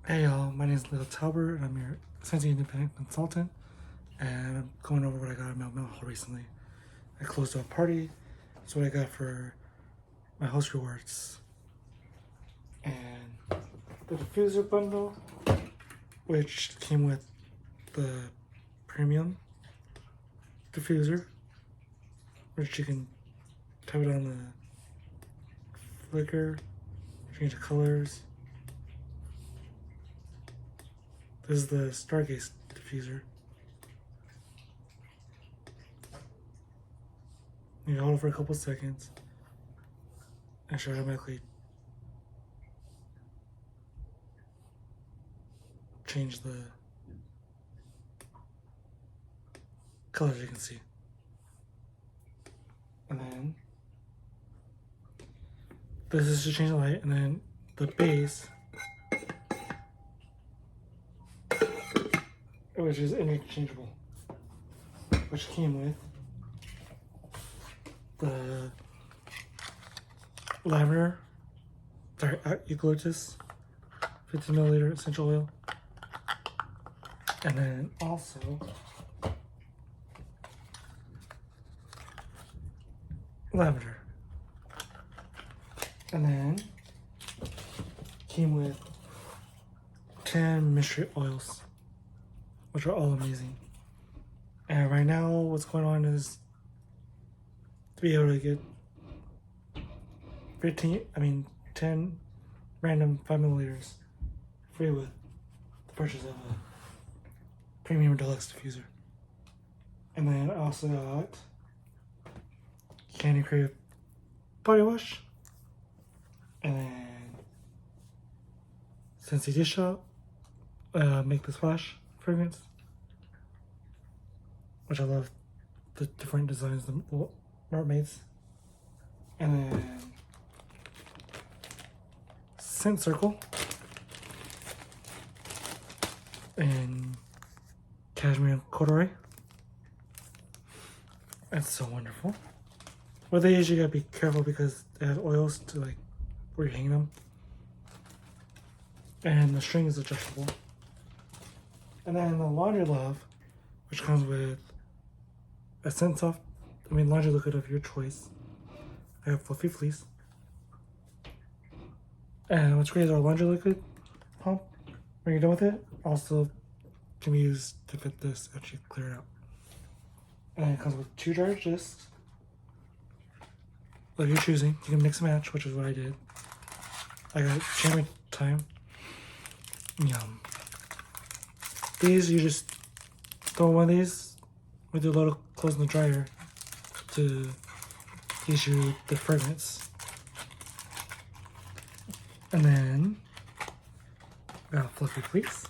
Hey y'all, my name is Lil Talbert and I'm your Sensei Independent Consultant, and I'm going over what I got at Mount Hall recently. I closed out a party. That's what I got for my host rewards. And the diffuser bundle, which came with the premium diffuser, which you can tap it on the flicker, change the colors. This is the Stargaze diffuser. You hold it for a couple seconds and should automatically change the colors you can see. And then this is to change the light, and then the base, which is interchangeable, which came with the lavender, eucalyptus, 50 milliliter essential oil, and then also lavender. And then came with 10 mystery oils, which are all amazing. And right now what's going on is to be able to get 10 random 5 milliliters free with the purchase of a premium deluxe diffuser. And then I also got Candy Crave body wash, and then Scentsy Dish Shop Make the Splash fragrance, which I love the different designs the mermaids. And then Scent Circle and Cashmere Corduroy. That's so wonderful. But they usually gotta be careful because it has oils to like where you're hanging them. And the string is adjustable. And then the Laundry Love, which comes with a laundry liquid of your choice. I have Fluffy Fleece. And what's great is our laundry liquid pump, when you're done with it, also can be used to fit this after you clear it out. And it comes with 2 jar discs of your choosing. You can mix and match, which is what I did. I got Chamber Time. Yum. These, you just throw one of these with your little clothes in the dryer to issue the fragrance. And then we got Fluffy Fleece.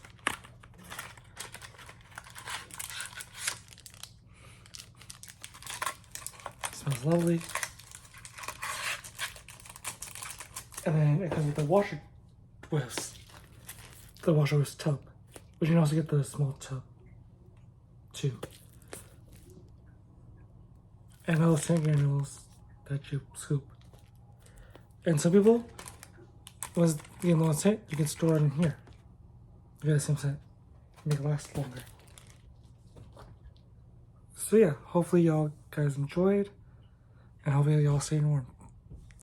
Smells lovely. And then it comes with the washer whisk. The washer whisk tub. But you can also get the small tub too. And all the scent granules that you scoop. And some people, once you get low on scent, you can store it in here. You get the same scent. Make it last longer. So yeah, hopefully y'all guys enjoyed. And hopefully y'all stay warm.